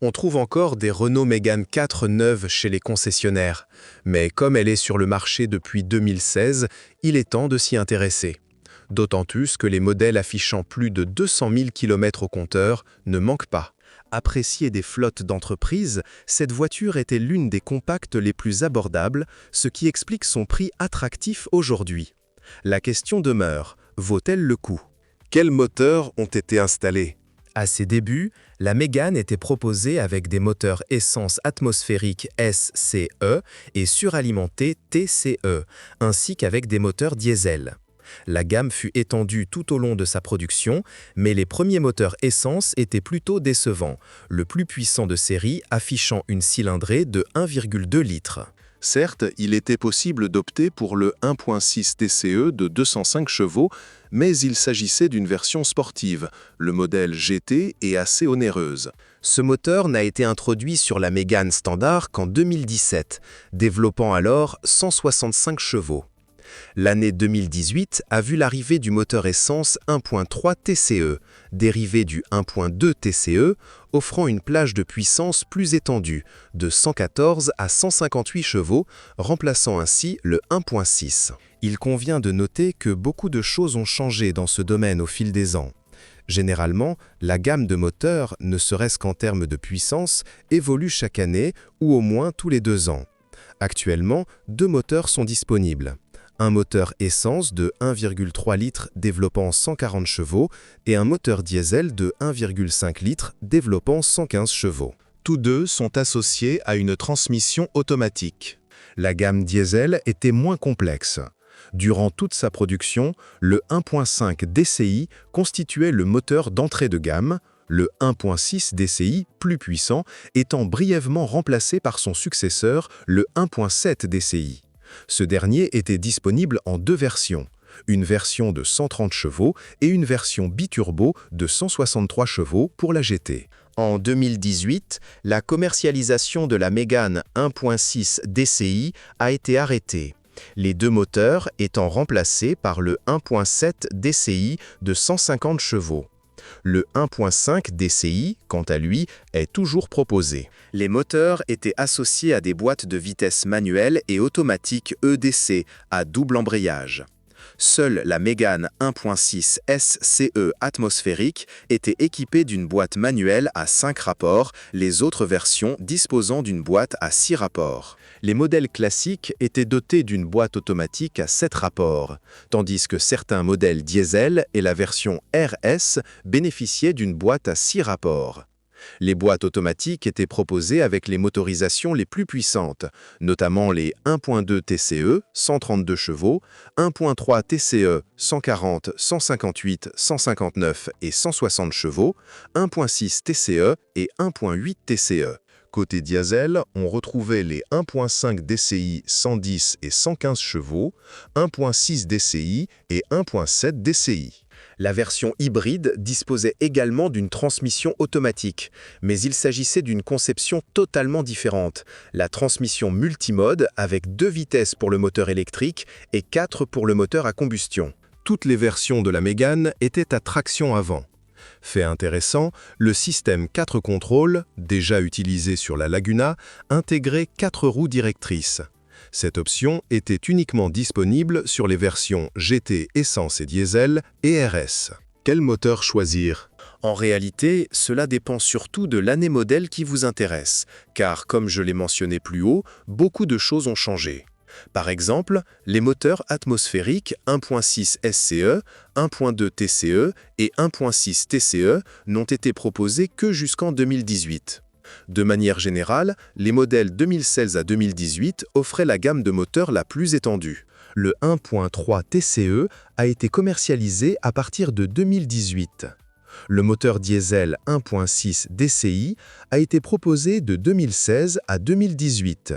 On trouve encore des Renault Mégane 4 neuves chez les concessionnaires, mais comme elle est sur le marché depuis 2016, il est temps de s'y intéresser. D'autant plus que les modèles affichant plus de 200 000 km au compteur ne manquent pas. Appréciée des flottes d'entreprises, cette voiture était l'une des compacts les plus abordables, ce qui explique son prix attractif aujourd'hui. La question demeure, vaut-elle le coup? Quels moteurs ont été installés? À ses débuts, la Mégane était proposée avec des moteurs essence atmosphérique SCE et suralimentés TCE, ainsi qu'avec des moteurs diesel. La gamme fut étendue tout au long de sa production, mais les premiers moteurs essence étaient plutôt décevants, le plus puissant de série affichant une cylindrée de 1,2 litres. Certes, il était possible d'opter pour le 1.6 TCE de 205 chevaux, mais il s'agissait d'une version sportive. Le modèle GT est assez onéreuse. Ce moteur n'a été introduit sur la Mégane standard qu'en 2017, développant alors 165 chevaux. L'année 2018 a vu l'arrivée du moteur essence 1.3 TCE, dérivé du 1.2 TCE, offrant une plage de puissance plus étendue, de 114 à 158 chevaux, remplaçant ainsi le 1.6. Il convient de noter que beaucoup de choses ont changé dans ce domaine au fil des ans. Généralement, la gamme de moteurs, ne serait-ce qu'en termes de puissance, évolue chaque année ou au moins tous les 2 ans. Actuellement, 2 moteurs sont disponibles. Un moteur essence de 1,3 litres développant 140 chevaux et un moteur diesel de 1,5 litres développant 115 chevaux. Tous deux sont associés à une transmission automatique. La gamme diesel était moins complexe. Durant toute sa production, le 1.5 DCI constituait le moteur d'entrée de gamme, le 1.6 DCI, plus puissant, étant brièvement remplacé par son successeur, le 1.7 DCI. Ce dernier était disponible en 2 versions, une version de 130 chevaux et une version biturbo de 163 chevaux pour la GT. En 2018, la commercialisation de la Mégane 1.6 DCI a été arrêtée, les 2 moteurs étant remplacés par le 1.7 DCI de 150 chevaux. Le 1.5 DCI, quant à lui, est toujours proposé. Les moteurs étaient associés à des boîtes de vitesse manuelles et automatiques EDC à double embrayage. Seule la Mégane 1.6 SCE atmosphérique était équipée d'une boîte manuelle à 5 rapports, les autres versions disposant d'une boîte à 6 rapports. Les modèles classiques étaient dotés d'une boîte automatique à 7 rapports, tandis que certains modèles diesel et la version RS bénéficiaient d'une boîte à 6 rapports. Les boîtes automatiques étaient proposées avec les motorisations les plus puissantes, notamment les 1.2 TCE, 132 chevaux, 1.3 TCE, 140, 158, 159 et 160 chevaux, 1.6 TCE et 1.8 TCE. Côté diesel, on retrouvait les 1.5 DCI 110 et 115 chevaux, 1.6 DCI et 1.7 DCI. La version hybride disposait également d'une transmission automatique, mais il s'agissait d'une conception totalement différente, la transmission multimode avec 2 vitesses pour le moteur électrique et 4 pour le moteur à combustion. Toutes les versions de la Mégane étaient à traction avant. Fait intéressant, le système 4 contrôles, déjà utilisé sur la Laguna, intégrait 4 roues directrices. Cette option était uniquement disponible sur les versions GT essence et diesel et RS. Quel moteur choisir? En réalité, cela dépend surtout de l'année modèle qui vous intéresse, car comme je l'ai mentionné plus haut, beaucoup de choses ont changé. Par exemple, les moteurs atmosphériques 1.6 SCE, 1.2 TCE et 1.6 TCE n'ont été proposés que jusqu'en 2018. De manière générale, les modèles 2016 à 2018 offraient la gamme de moteurs la plus étendue. Le 1.3 TCE a été commercialisé à partir de 2018. Le moteur diesel 1.6 DCI a été proposé de 2016 à 2018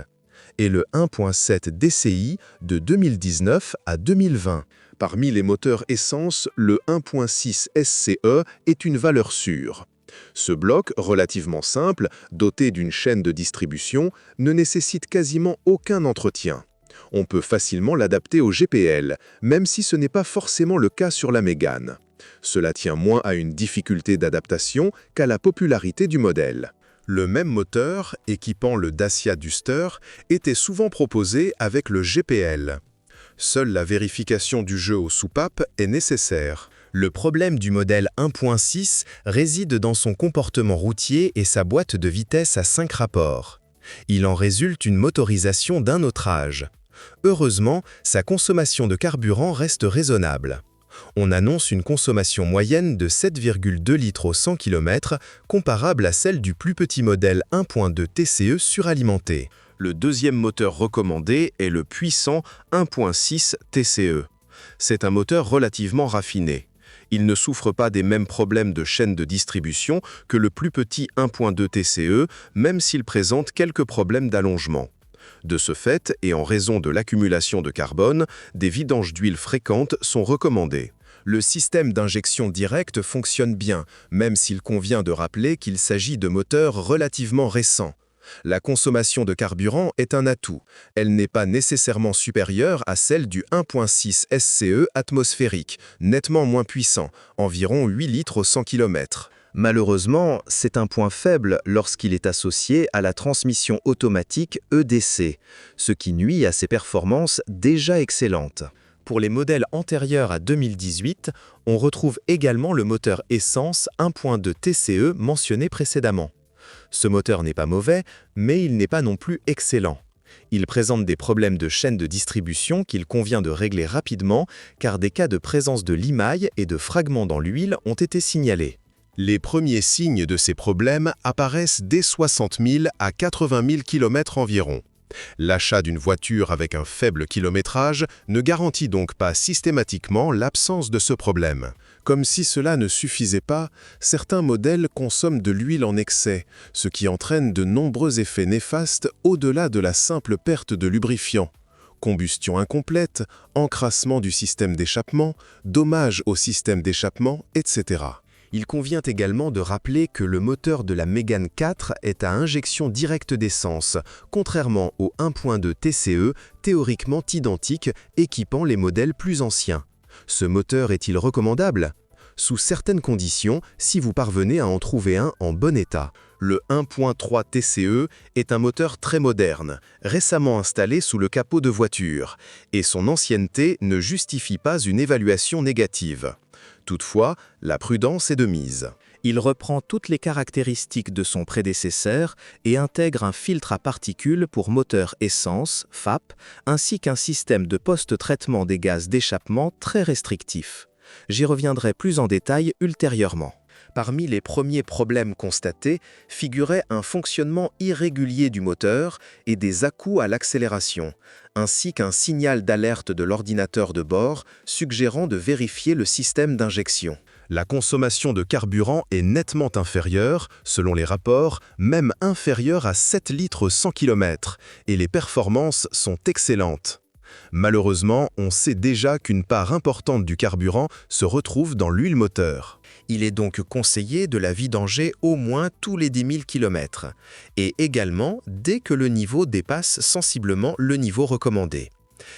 et le 1.7 DCI de 2019 à 2020. Parmi les moteurs essence, le 1.6 SCE est une valeur sûre. Ce bloc, relativement simple, doté d'une chaîne de distribution, ne nécessite quasiment aucun entretien. On peut facilement l'adapter au GPL, même si ce n'est pas forcément le cas sur la Mégane. Cela tient moins à une difficulté d'adaptation qu'à la popularité du modèle. Le même moteur, équipant le Dacia Duster, était souvent proposé avec le GPL. Seule la vérification du jeu aux soupapes est nécessaire. Le problème du modèle 1.6 réside dans son comportement routier et sa boîte de vitesse à 5 rapports. Il en résulte une motorisation d'un autre âge. Heureusement, sa consommation de carburant reste raisonnable. On annonce une consommation moyenne de 7,2 litres au 100 km, comparable à celle du plus petit modèle 1.2 TCE suralimenté. Le deuxième moteur recommandé est le puissant 1.6 TCE. C'est un moteur relativement raffiné. Il ne souffre pas des mêmes problèmes de chaîne de distribution que le plus petit 1.2 TCE, même s'il présente quelques problèmes d'allongement. De ce fait, et en raison de l'accumulation de carbone, des vidanges d'huile fréquentes sont recommandées. Le système d'injection directe fonctionne bien, même s'il convient de rappeler qu'il s'agit de moteurs relativement récents. La consommation de carburant est un atout. Elle n'est pas nécessairement supérieure à celle du 1.6 SCE atmosphérique, nettement moins puissant, environ 8 litres au 100 km. Malheureusement, c'est un point faible lorsqu'il est associé à la transmission automatique EDC, ce qui nuit à ses performances déjà excellentes. Pour les modèles antérieurs à 2018, on retrouve également le moteur essence 1.2 TCE mentionné précédemment. Ce moteur n'est pas mauvais, mais il n'est pas non plus excellent. Il présente des problèmes de chaîne de distribution qu'il convient de régler rapidement, car des cas de présence de limailles et de fragments dans l'huile ont été signalés. Les premiers signes de ces problèmes apparaissent dès 60 000 à 80 000 km environ. L'achat d'une voiture avec un faible kilométrage ne garantit donc pas systématiquement l'absence de ce problème. Comme si cela ne suffisait pas, certains modèles consomment de l'huile en excès, ce qui entraîne de nombreux effets néfastes au-delà de la simple perte de lubrifiant. Combustion incomplète, encrassement du système d'échappement, dommages au système d'échappement, etc. Il convient également de rappeler que le moteur de la Mégane 4 est à injection directe d'essence, contrairement au 1.2 TCE, théoriquement identique, équipant les modèles plus anciens. Ce moteur est-il recommandable ? Sous certaines conditions, si vous parvenez à en trouver un en bon état. Le 1.3 TCE est un moteur très moderne, récemment installé sous le capot de voiture, et son ancienneté ne justifie pas une évaluation négative. Toutefois, la prudence est de mise. Il reprend toutes les caractéristiques de son prédécesseur et intègre un filtre à particules pour moteur essence, FAP, ainsi qu'un système de post-traitement des gaz d'échappement très restrictif. J'y reviendrai plus en détail ultérieurement. Parmi les premiers problèmes constatés figurait un fonctionnement irrégulier du moteur et des à-coups à l'accélération, ainsi qu'un signal d'alerte de l'ordinateur de bord suggérant de vérifier le système d'injection. La consommation de carburant est nettement inférieure, selon les rapports, même inférieure à 7 litres 100 km, et les performances sont excellentes. Malheureusement, on sait déjà qu'une part importante du carburant se retrouve dans l'huile moteur. Il est donc conseillé de la vidanger au moins tous les 10 000 km, et également dès que le niveau dépasse sensiblement le niveau recommandé.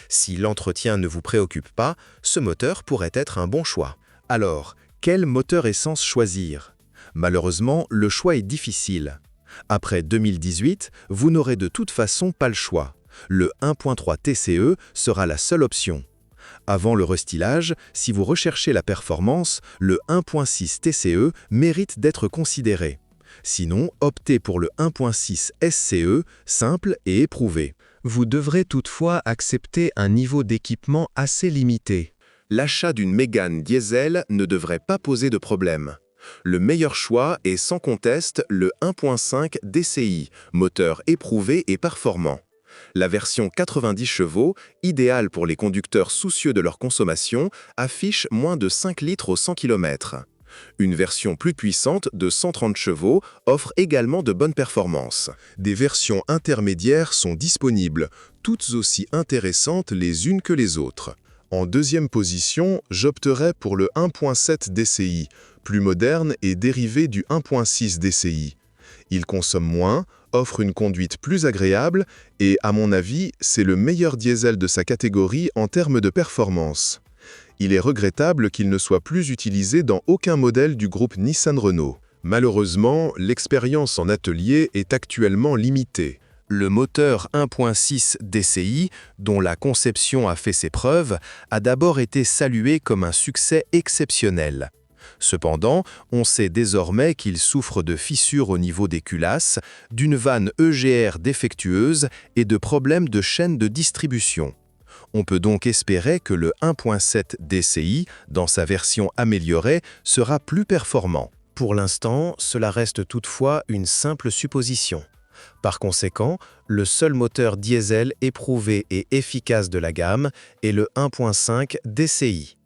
Si l'entretien ne vous préoccupe pas, ce moteur pourrait être un bon choix. Alors, quel moteur essence choisir ? Malheureusement, le choix est difficile. Après 2018, vous n'aurez de toute façon pas le choix. Le 1.3 TCE sera la seule option. Avant le restylage, si vous recherchez la performance, le 1.6 TCE mérite d'être considéré. Sinon, optez pour le 1.6 SCE, simple et éprouvé. Vous devrez toutefois accepter un niveau d'équipement assez limité. L'achat d'une Mégane diesel ne devrait pas poser de problème. Le meilleur choix est sans conteste le 1.5 DCI, moteur éprouvé et performant. La version 90 chevaux, idéale pour les conducteurs soucieux de leur consommation, affiche moins de 5 litres au 100 km. Une version plus puissante de 130 chevaux offre également de bonnes performances. Des versions intermédiaires sont disponibles, toutes aussi intéressantes les unes que les autres. En deuxième position, j'opterais pour le 1.7 DCI, plus moderne et dérivé du 1.6 DCI. Il consomme moins, offre une conduite plus agréable et, à mon avis, c'est le meilleur diesel de sa catégorie en termes de performance. Il est regrettable qu'il ne soit plus utilisé dans aucun modèle du groupe Nissan-Renault. Malheureusement, l'expérience en atelier est actuellement limitée. Le moteur 1.6 DCI, dont la conception a fait ses preuves, a d'abord été salué comme un succès exceptionnel. Cependant, on sait désormais qu'il souffre de fissures au niveau des culasses, d'une vanne EGR défectueuse et de problèmes de chaîne de distribution. On peut donc espérer que le 1.7 DCI, dans sa version améliorée, sera plus performant. Pour l'instant, cela reste toutefois une simple supposition. Par conséquent, le seul moteur diesel éprouvé et efficace de la gamme est le 1.5 DCI.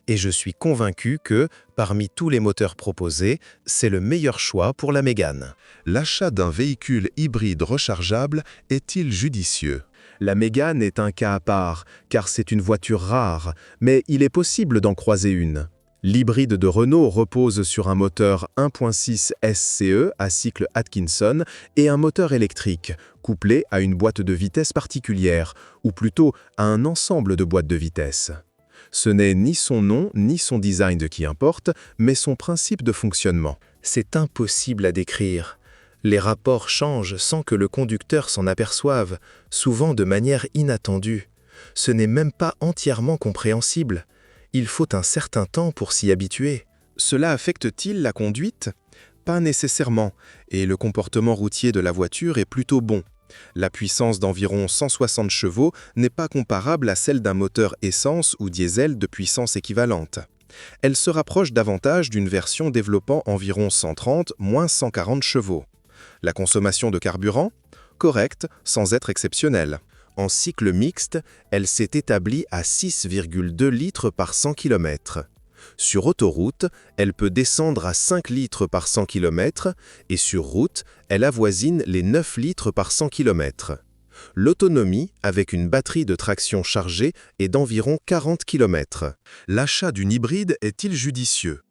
Et je suis convaincu que, parmi tous les moteurs proposés, c'est le meilleur choix pour la Mégane. L'achat d'un véhicule hybride rechargeable est-il judicieux ? La Mégane est un cas à part, car c'est une voiture rare, mais il est possible d'en croiser une. L'hybride de Renault repose sur un moteur 1.6 SCE à cycle Atkinson et un moteur électrique, couplé à une boîte de vitesse particulière, ou plutôt à un ensemble de boîtes de vitesse. Ce n'est ni son nom ni son design qui importe, mais son principe de fonctionnement. C'est impossible à décrire. Les rapports changent sans que le conducteur s'en aperçoive, souvent de manière inattendue. Ce n'est même pas entièrement compréhensible. Il faut un certain temps pour s'y habituer. Cela affecte-t-il la conduite ? Pas nécessairement, et le comportement routier de la voiture est plutôt bon. La puissance d'environ 160 chevaux n'est pas comparable à celle d'un moteur essence ou diesel de puissance équivalente. Elle se rapproche davantage d'une version développant environ 130 moins 140 chevaux. La consommation de carburant ? Correcte, sans être exceptionnelle. En cycle mixte, elle s'est établie à 6,2 litres par 100 km. Sur autoroute, elle peut descendre à 5 litres par 100 km et sur route, elle avoisine les 9 litres par 100 km. L'autonomie, avec une batterie de traction chargée, est d'environ 40 km. L'achat d'une hybride est-il judicieux ?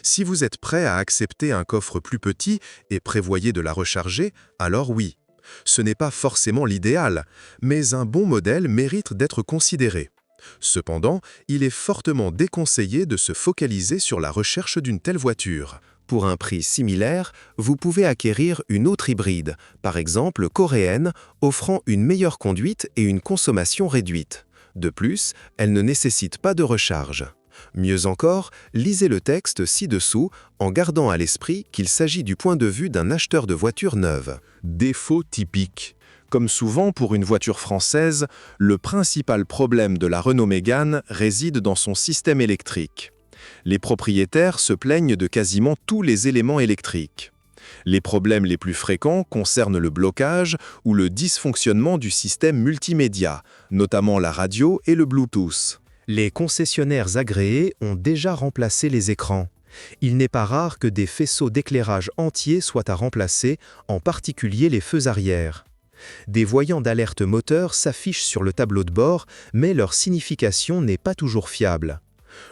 Si vous êtes prêt à accepter un coffre plus petit et prévoyez de la recharger, alors oui. Ce n'est pas forcément l'idéal, mais un bon modèle mérite d'être considéré. Cependant, il est fortement déconseillé de se focaliser sur la recherche d'une telle voiture. Pour un prix similaire, vous pouvez acquérir une autre hybride, par exemple coréenne, offrant une meilleure conduite et une consommation réduite. De plus, elle ne nécessite pas de recharge. Mieux encore, lisez le texte ci-dessous en gardant à l'esprit qu'il s'agit du point de vue d'un acheteur de voiture neuve. Défaut typique. Comme souvent pour une voiture française, le principal problème de la Renault Mégane réside dans son système électrique. Les propriétaires se plaignent de quasiment tous les éléments électriques. Les problèmes les plus fréquents concernent le blocage ou le dysfonctionnement du système multimédia, notamment la radio et le Bluetooth. Les concessionnaires agréés ont déjà remplacé les écrans. Il n'est pas rare que des faisceaux d'éclairage entiers soient à remplacer, en particulier les feux arrière. Des voyants d'alerte moteur s'affichent sur le tableau de bord, mais leur signification n'est pas toujours fiable.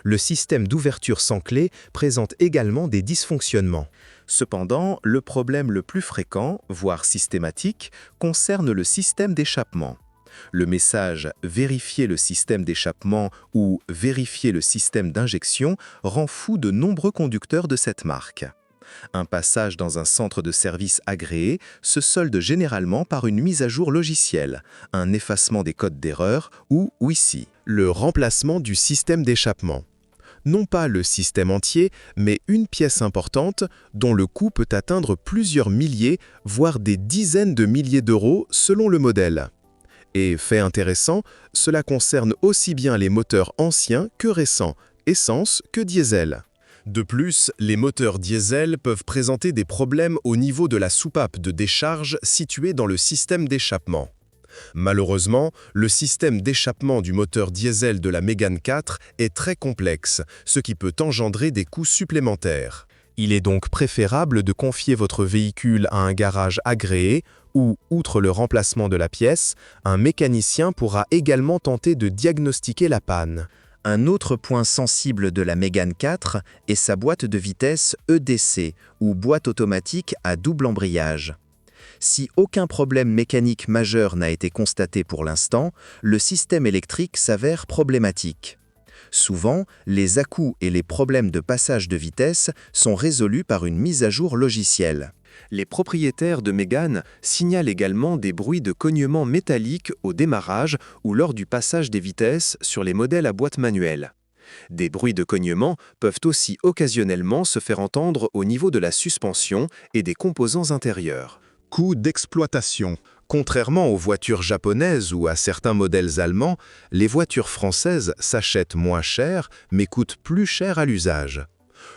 Le système d'ouverture sans clé présente également des dysfonctionnements. Cependant, le problème le plus fréquent, voire systématique, concerne le système d'échappement. Le message « Vérifier le système d'échappement » ou « Vérifier le système d'injection » rend fou de nombreux conducteurs de cette marque. Un passage dans un centre de service agréé se solde généralement par une mise à jour logicielle, un effacement des codes d'erreur ou WISI. Le remplacement du système d'échappement. Non pas le système entier, mais une pièce importante dont le coût peut atteindre plusieurs milliers, voire des dizaines de milliers d'euros selon le modèle. Et fait intéressant, cela concerne aussi bien les moteurs anciens que récents, essence que diesel. De plus, les moteurs diesel peuvent présenter des problèmes au niveau de la soupape de décharge située dans le système d'échappement. Malheureusement, le système d'échappement du moteur diesel de la Mégane 4 est très complexe, ce qui peut engendrer des coûts supplémentaires. Il est donc préférable de confier votre véhicule à un garage agréé où, outre le remplacement de la pièce, un mécanicien pourra également tenter de diagnostiquer la panne. Un autre point sensible de la Mégane 4 est sa boîte de vitesse EDC, ou boîte automatique à double embrayage. Si aucun problème mécanique majeur n'a été constaté pour l'instant, le système électrique s'avère problématique. Souvent, les à-coups et les problèmes de passage de vitesse sont résolus par une mise à jour logicielle. Les propriétaires de Mégane signalent également des bruits de cognement métallique au démarrage ou lors du passage des vitesses sur les modèles à boîte manuelle. Des bruits de cognement peuvent aussi occasionnellement se faire entendre au niveau de la suspension et des composants intérieurs. Coût d'exploitation. Contrairement aux voitures japonaises ou à certains modèles allemands, les voitures françaises s'achètent moins cher mais coûtent plus cher à l'usage.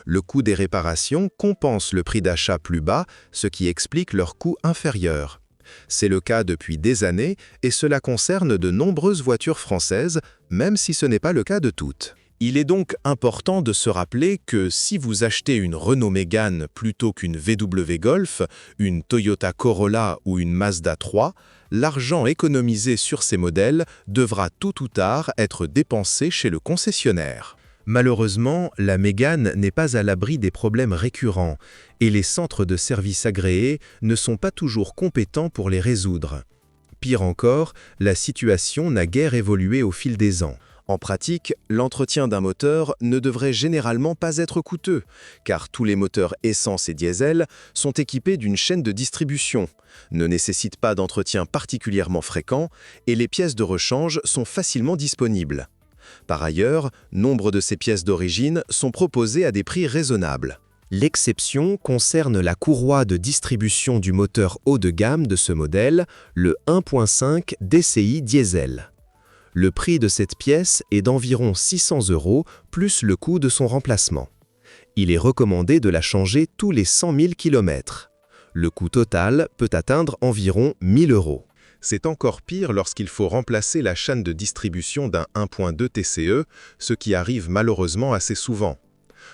Le coût des réparations compense le prix d'achat plus bas, ce qui explique leur coût inférieur. C'est le cas depuis des années et cela concerne de nombreuses voitures françaises, même si ce n'est pas le cas de toutes. Il est donc important de se rappeler que si vous achetez une Renault Mégane plutôt qu'une VW Golf, une Toyota Corolla ou une Mazda 3, l'argent économisé sur ces modèles devra tôt ou tard être dépensé chez le concessionnaire. Malheureusement, la Mégane n'est pas à l'abri des problèmes récurrents et les centres de services agréés ne sont pas toujours compétents pour les résoudre. Pire encore, la situation n'a guère évolué au fil des ans. En pratique, l'entretien d'un moteur ne devrait généralement pas être coûteux, car tous les moteurs essence et diesel sont équipés d'une chaîne de distribution, ne nécessitent pas d'entretien particulièrement fréquent et les pièces de rechange sont facilement disponibles. Par ailleurs, nombre de ces pièces d'origine sont proposées à des prix raisonnables. L'exception concerne la courroie de distribution du moteur haut de gamme de ce modèle, le 1.5 DCI diesel. Le prix de cette pièce est d'environ 600 € plus le coût de son remplacement. Il est recommandé de la changer tous les 100 000 km. Le coût total peut atteindre environ 1 000 €. C'est encore pire lorsqu'il faut remplacer la chaîne de distribution d'un 1.2 TCE, ce qui arrive malheureusement assez souvent.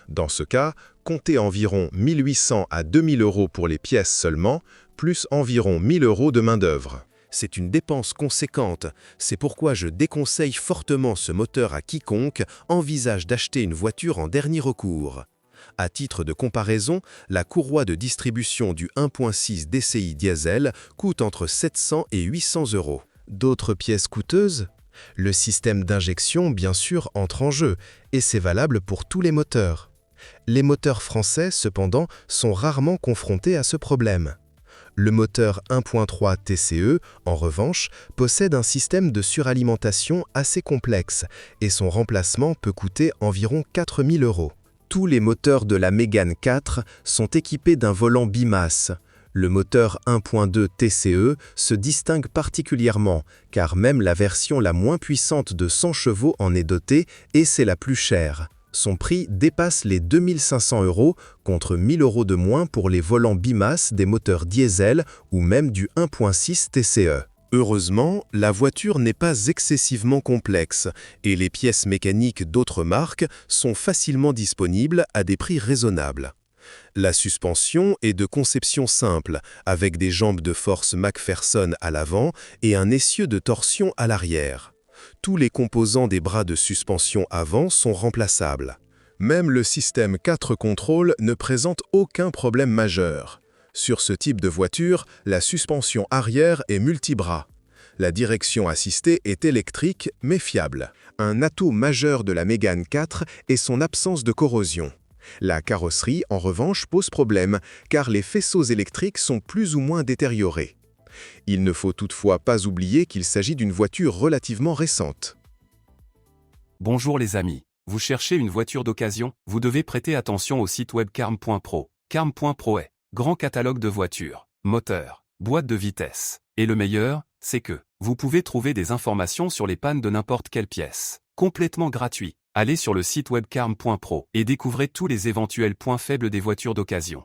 Dans ce cas, comptez environ 1 800 à 2 000 € pour les pièces seulement, plus environ 1 000 € de main-d'œuvre. C'est une dépense conséquente, c'est pourquoi je déconseille fortement ce moteur à quiconque envisage d'acheter une voiture en dernier recours. À titre de comparaison, la courroie de distribution du 1.6 DCI diesel coûte entre 700 et 800 €. D'autres pièces coûteuses ? Le système d'injection, bien sûr, entre en jeu, et c'est valable pour tous les moteurs. Les moteurs français, cependant, sont rarement confrontés à ce problème. Le moteur 1.3 TCE, en revanche, possède un système de suralimentation assez complexe et son remplacement peut coûter environ 4 000 €. Tous les moteurs de la Mégane 4 sont équipés d'un volant bimasse. Le moteur 1.2 TCE se distingue particulièrement car même la version la moins puissante de 100 chevaux en est dotée et c'est la plus chère. Son prix dépasse les 2 500 € contre 1 000 € de moins pour les volants bimasse des moteurs diesel ou même du 1.6 TCE. Heureusement, la voiture n'est pas excessivement complexe et les pièces mécaniques d'autres marques sont facilement disponibles à des prix raisonnables. La suspension est de conception simple, avec des jambes de force McPherson à l'avant et un essieu de torsion à l'arrière. Tous les composants des bras de suspension avant sont remplaçables. Même le système 4 contrôle ne présente aucun problème majeur. Sur ce type de voiture, la suspension arrière est multibras. La direction assistée est électrique mais fiable. Un atout majeur de la Mégane 4 est son absence de corrosion. La carrosserie, en revanche, pose problème, car les faisceaux électriques sont plus ou moins détériorés. Il ne faut toutefois pas oublier qu'il s'agit d'une voiture relativement récente. Bonjour les amis, vous cherchez une voiture d'occasion, vous devez prêter attention au site web carm.pro. Carm.pro est grand catalogue de voitures, moteurs, boîtes de vitesse. Et le meilleur, c'est que vous pouvez trouver des informations sur les pannes de n'importe quelle pièce. Complètement gratuit. Allez sur le site web carm.pro et découvrez tous les éventuels points faibles des voitures d'occasion.